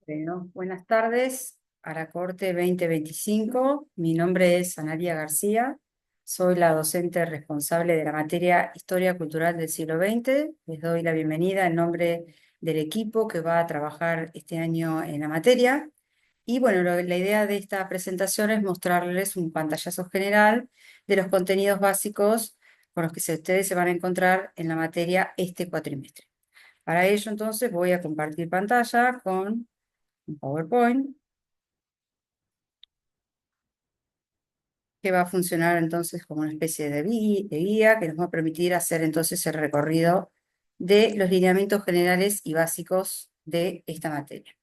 Bueno, buenas tardes, Aracorte 2025. Mi nombre es Analia García. Soy la docente responsable de la materia Historia Cultural del siglo XX. Les doy la bienvenida en nombre del equipo que va a trabajar este año en la materia. Y bueno, la idea de esta presentación es mostrarles un pantallazo general de los contenidos básicos con los que ustedes se van a encontrar en la materia este cuatrimestre. Para ello, entonces, voy a compartir pantalla con un PowerPoint que va a funcionar entonces como una especie de guía que nos va a permitir hacer entonces el recorrido de los lineamientos generales y básicos de esta materia.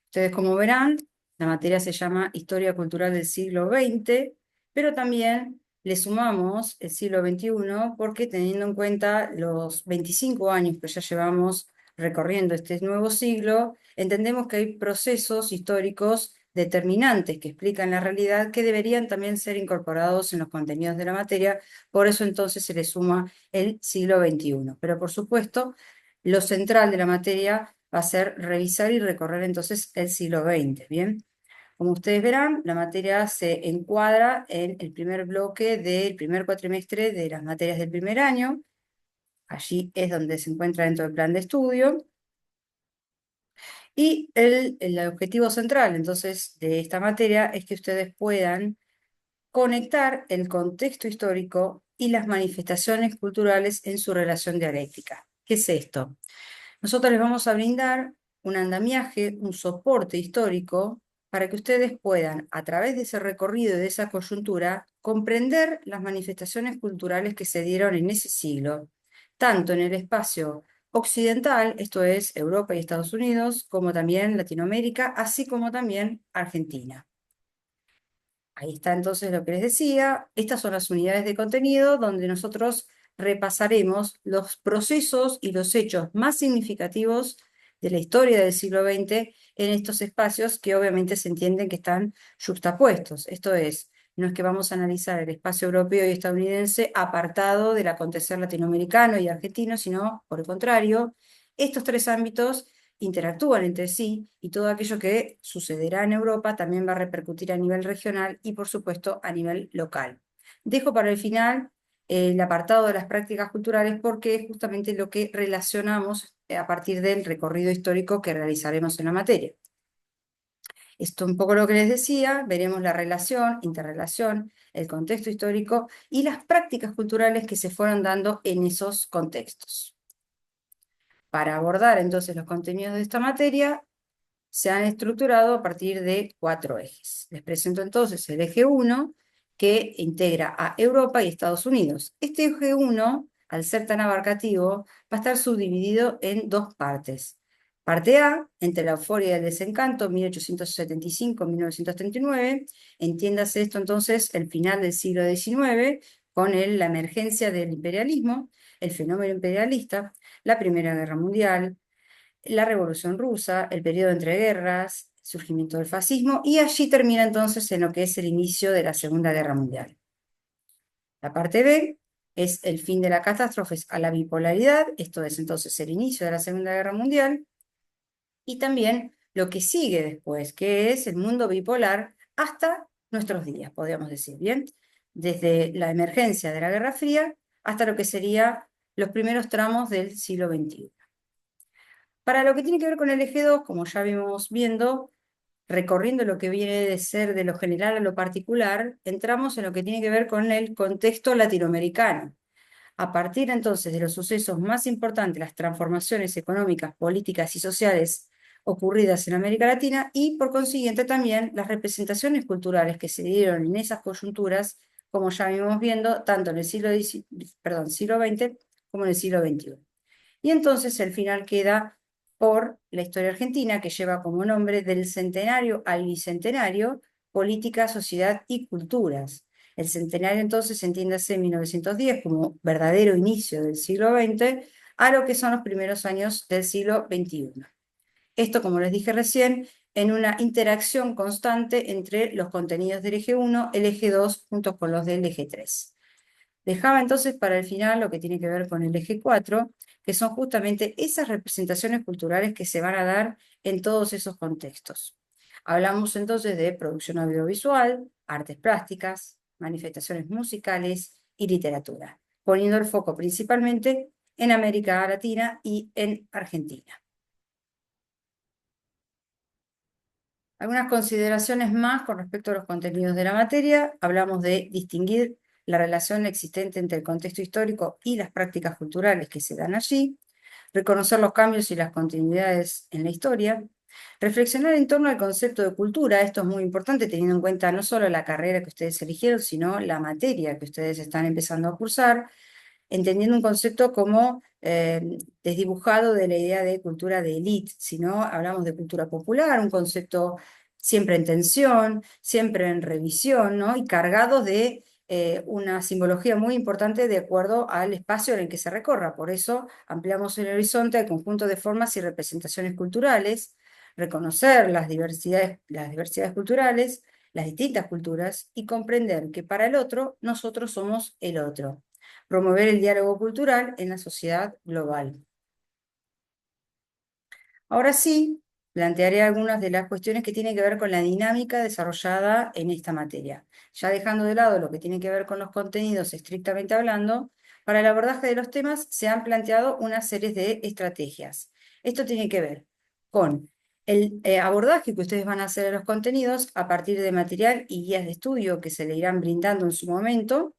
Ustedes, como verán, la materia se llama Historia Cultural del siglo XX, pero también le sumamos el siglo XXI porque, teniendo en cuenta los 25 años que ya llevamos recorriendo este nuevo siglo, entendemos que hay procesos históricos determinantes que explican la realidad que deberían también ser incorporados en los contenidos de la materia. Por eso entonces se le suma el siglo XXI. Pero por supuesto, lo central de la materia va a ser revisar y recorrer entonces el siglo XX, ¿bien? Como ustedes verán, la materia se encuadra en el primer bloque del primer cuatrimestre de las materias del primer año. Allí es donde se encuentra dentro del plan de estudio. Y el objetivo central, entonces, de esta materia es que ustedes puedan conectar el contexto histórico y las manifestaciones culturales en su relación dialéctica. ¿Qué es esto? Nosotros les vamos a brindar un andamiaje, un soporte histórico, para que ustedes puedan, a través de ese recorrido y de esa coyuntura, comprender las manifestaciones culturales que se dieron en ese siglo, tanto en el espacio occidental, esto es Europa y Estados Unidos, como también Latinoamérica, así como también Argentina. Ahí está entonces lo que les decía. Estas son las unidades de contenido donde nosotros repasaremos los procesos y los hechos más significativos de la historia del siglo XX en estos espacios que obviamente se entienden que están yuxtapuestos. Esto es, no es que vamos a analizar el espacio europeo y estadounidense apartado del acontecer latinoamericano y argentino, sino por el contrario, estos tres ámbitos interactúan entre sí y todo aquello que sucederá en Europa también va a repercutir a nivel regional y, por supuesto, a nivel local. Dejo para el final el apartado de las prácticas culturales porque es justamente lo que relacionamos a partir del recorrido histórico que realizaremos en la materia. Esto es un poco lo que les decía, veremos la relación, interrelación, el contexto histórico y las prácticas culturales que se fueron dando en esos contextos. Para abordar entonces los contenidos de esta materia, se han estructurado a partir de 4 ejes. Les presento entonces el eje 1, que integra a Europa y Estados Unidos. Este eje 1, al ser tan abarcativo, va a estar subdividido en dos partes. Parte A, entre la euforia y el desencanto, 1875-1939, entiéndase esto entonces el final del siglo XIX, con la emergencia del imperialismo, el fenómeno imperialista, la Primera Guerra Mundial, la Revolución Rusa, el periodo entre guerras, el surgimiento del fascismo, y allí termina entonces en lo que es el inicio de la Segunda Guerra Mundial. La parte B es el fin de la catástrofe a la bipolaridad, esto es entonces el inicio de la Segunda Guerra Mundial, y también lo que sigue después, que es el mundo bipolar hasta nuestros días, podríamos decir, ¿bien? Desde la emergencia de la Guerra Fría hasta lo que serían los primeros tramos del siglo XXI. Para lo que tiene que ver con el eje 2, como ya vimos viendo, recorriendo lo que viene de ser de lo general a lo particular, entramos en lo que tiene que ver con el contexto latinoamericano. A partir entonces de los sucesos más importantes, las transformaciones económicas, políticas y sociales ocurridas en América Latina y por consiguiente también las representaciones culturales que se dieron en esas coyunturas, como ya vimos viendo, tanto en el siglo XX como en el siglo XXI. Y entonces el final queda por la historia argentina, que lleva como nombre Del centenario al bicentenario, política, sociedad y culturas. El centenario entonces entiéndase en 1910 como verdadero inicio del siglo XX a lo que son los primeros años del siglo XXI. Esto, como les dije recién, en una interacción constante entre los contenidos del eje 1, el eje 2, junto con los del eje 3. Dejaba entonces para el final lo que tiene que ver con el eje 4, que son justamente esas representaciones culturales que se van a dar en todos esos contextos. Hablamos entonces de producción audiovisual, artes plásticas, manifestaciones musicales y literatura, poniendo el foco principalmente en América Latina y en Argentina. Algunas consideraciones más con respecto a los contenidos de la materia. Hablamos de distinguir la relación existente entre el contexto histórico y las prácticas culturales que se dan allí, reconocer los cambios y las continuidades en la historia, reflexionar en torno al concepto de cultura. Esto es muy importante teniendo en cuenta no solo la carrera que ustedes eligieron, sino la materia que ustedes están empezando a cursar, entendiendo un concepto como desdibujado de la idea de cultura de élite, sino hablamos de cultura popular, un concepto siempre en tensión, siempre en revisión, ¿no? Y cargados de una simbología muy importante de acuerdo al espacio en el que se recorra. Por eso ampliamos el horizonte al conjunto de formas y representaciones culturales, reconocer las diversidades culturales, las distintas culturas y comprender que para el otro nosotros somos el otro, promover el diálogo cultural en la sociedad global. Ahora sí, plantearé algunas de las cuestiones que tienen que ver con la dinámica desarrollada en esta materia, ya dejando de lado lo que tiene que ver con los contenidos estrictamente hablando. Para el abordaje de los temas se han planteado una serie de estrategias. Esto tiene que ver con el abordaje que ustedes van a hacer a los contenidos a partir de material y guías de estudio que se le irán brindando en su momento,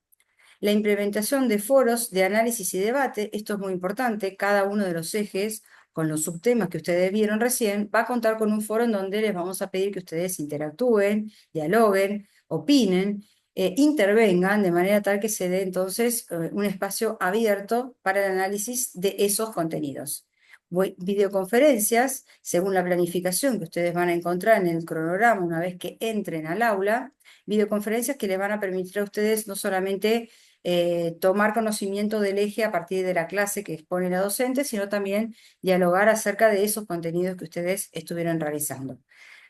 la implementación de foros de análisis y debate. Esto es muy importante. Cada uno de los ejes, con los subtemas que ustedes vieron recién, va a contar con un foro en donde les vamos a pedir que ustedes interactúen, dialoguen, opinen, intervengan, de manera tal que se dé entonces un espacio abierto para el análisis de esos contenidos. Videoconferencias, según la planificación que ustedes van a encontrar en el cronograma una vez que entren al aula, videoconferencias que les van a permitir a ustedes no solamente tomar conocimiento del eje a partir de la clase que expone la docente, sino también dialogar acerca de esos contenidos que ustedes estuvieron realizando.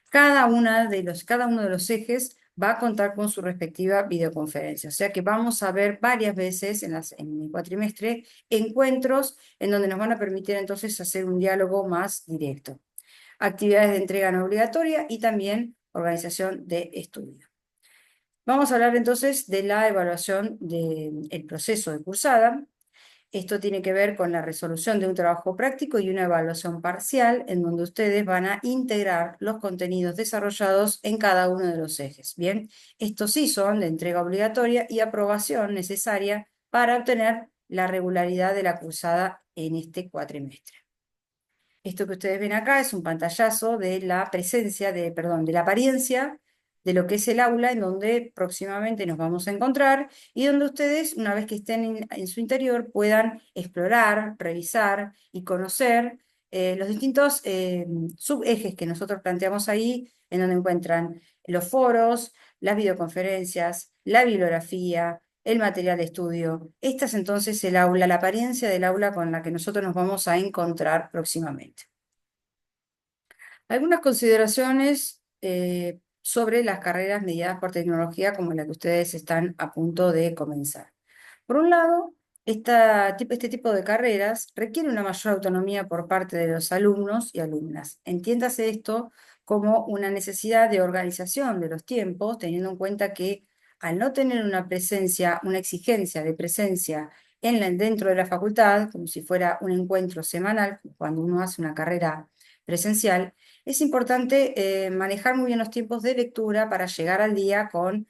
Cada uno de los ejes va a contar con su respectiva videoconferencia. O sea que vamos a ver varias veces en el cuatrimestre encuentros en donde nos van a permitir entonces hacer un diálogo más directo. Actividades de entrega no obligatoria y también organización de estudio. Vamos a hablar entonces de la evaluación del proceso de cursada. Esto tiene que ver con la resolución de un trabajo práctico y una evaluación parcial en donde ustedes van a integrar los contenidos desarrollados en cada uno de los ejes. Bien, estos sí son de entrega obligatoria y aprobación necesaria para obtener la regularidad de la cursada en este cuatrimestre. Esto que ustedes ven acá es un pantallazo de la presencia, perdón, de la apariencia de lo que es el aula en donde próximamente nos vamos a encontrar y donde ustedes, una vez que estén en su interior, puedan explorar, revisar y conocer los distintos subejes que nosotros planteamos ahí, en donde encuentran los foros, las videoconferencias, la bibliografía, el material de estudio. Esta es entonces el aula, la apariencia del aula con la que nosotros nos vamos a encontrar próximamente. Algunas consideraciones sobre las carreras mediadas por tecnología como la que ustedes están a punto de comenzar. Por un lado, este tipo de carreras requiere una mayor autonomía por parte de los alumnos y alumnas. Entiéndase esto como una necesidad de organización de los tiempos, teniendo en cuenta que al no tener una presencia, una exigencia de presencia dentro de la facultad, como si fuera un encuentro semanal, cuando uno hace una carrera presencial, es importante manejar muy bien los tiempos de lectura para llegar al día con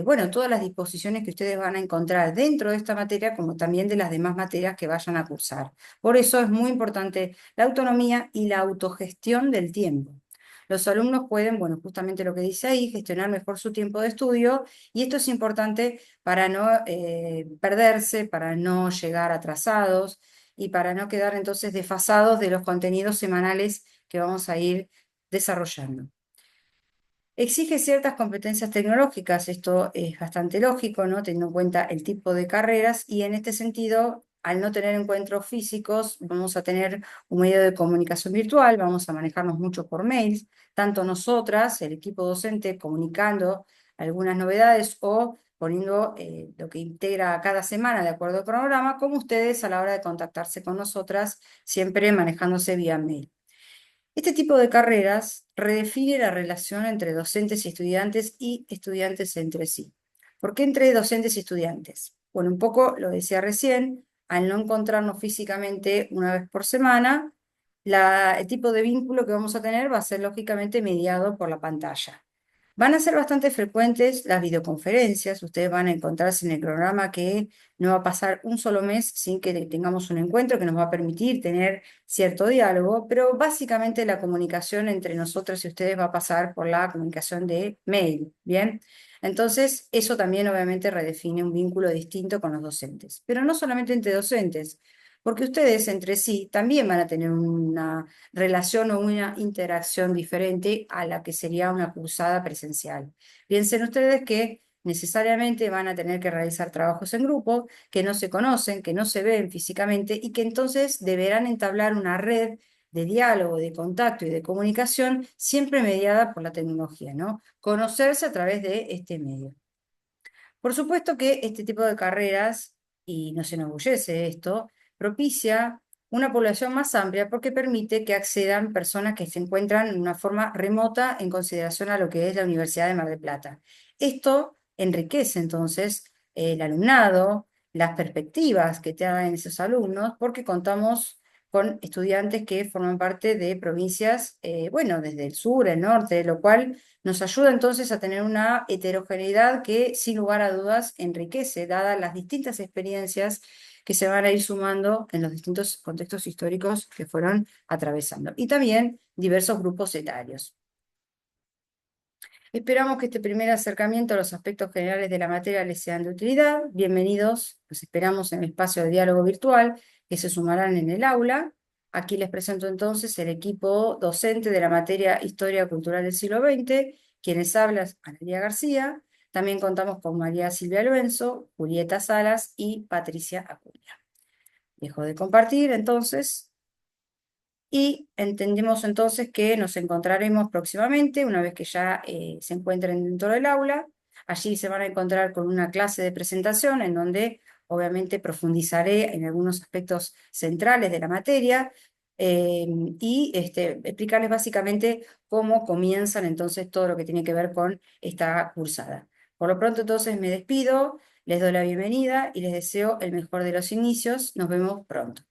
bueno, todas las disposiciones que ustedes van a encontrar dentro de esta materia, como también de las demás materias que vayan a cursar. Por eso es muy importante la autonomía y la autogestión del tiempo. Los alumnos pueden, bueno, justamente lo que dice ahí, gestionar mejor su tiempo de estudio, y esto es importante para no perderse, para no llegar atrasados y para no quedar entonces desfasados de los contenidos semanales que vamos a ir desarrollando. Exige ciertas competencias tecnológicas, esto es bastante lógico, ¿no? Teniendo en cuenta el tipo de carreras, y en este sentido, al no tener encuentros físicos, vamos a tener un medio de comunicación virtual, vamos a manejarnos mucho por mails, tanto nosotras, el equipo docente, comunicando algunas novedades, o poniendo lo que integra cada semana de acuerdo al programa, como ustedes a la hora de contactarse con nosotras, siempre manejándose vía mail. Este tipo de carreras redefine la relación entre docentes y estudiantes entre sí. ¿Por qué entre docentes y estudiantes? Bueno, un poco lo decía recién, al no encontrarnos físicamente una vez por semana, el tipo de vínculo que vamos a tener va a ser lógicamente mediado por la pantalla. Van a ser bastante frecuentes las videoconferencias. Ustedes van a encontrarse en el programa que no va a pasar un solo mes sin que tengamos un encuentro que nos va a permitir tener cierto diálogo, pero básicamente la comunicación entre nosotros y ustedes va a pasar por la comunicación de mail, ¿bien? Entonces, eso también obviamente redefine un vínculo distinto con los docentes, pero no solamente entre docentes, porque ustedes entre sí también van a tener una relación o una interacción diferente a la que sería una cursada presencial. Piensen ustedes que necesariamente van a tener que realizar trabajos en grupo, que no se conocen, que no se ven físicamente y que entonces deberán entablar una red de diálogo, de contacto y de comunicación siempre mediada por la tecnología, ¿no? Conocerse a través de este medio. Por supuesto que este tipo de carreras, y nos enorgullece esto, propicia una población más amplia porque permite que accedan personas que se encuentran en una forma remota en consideración a lo que es la Universidad de Mar del Plata. Esto enriquece entonces el alumnado, las perspectivas que te dan esos alumnos, porque contamos con estudiantes que forman parte de provincias, bueno, desde el sur, el norte, lo cual nos ayuda entonces a tener una heterogeneidad que, sin lugar a dudas, enriquece, dadas las distintas experiencias que se van a ir sumando en los distintos contextos históricos que fueron atravesando. Y también diversos grupos etarios. Esperamos que este primer acercamiento a los aspectos generales de la materia les sean de utilidad. Bienvenidos, los esperamos en el espacio de diálogo virtual que se sumarán en el aula. Aquí les presento entonces el equipo docente de la materia Historia Cultural del siglo XX, quienes hablan Analía García. También contamos con María Silvia Lorenzo, Julieta Salas y Patricia Acuña. Dejo de compartir entonces. Y entendemos entonces que nos encontraremos próximamente, una vez que ya se encuentren dentro del aula. Allí se van a encontrar con una clase de presentación en donde obviamente profundizaré en algunos aspectos centrales de la materia y explicarles básicamente cómo comienzan entonces todo lo que tiene que ver con esta cursada. Por lo pronto entonces me despido, les doy la bienvenida y les deseo el mejor de los inicios. Nos vemos pronto.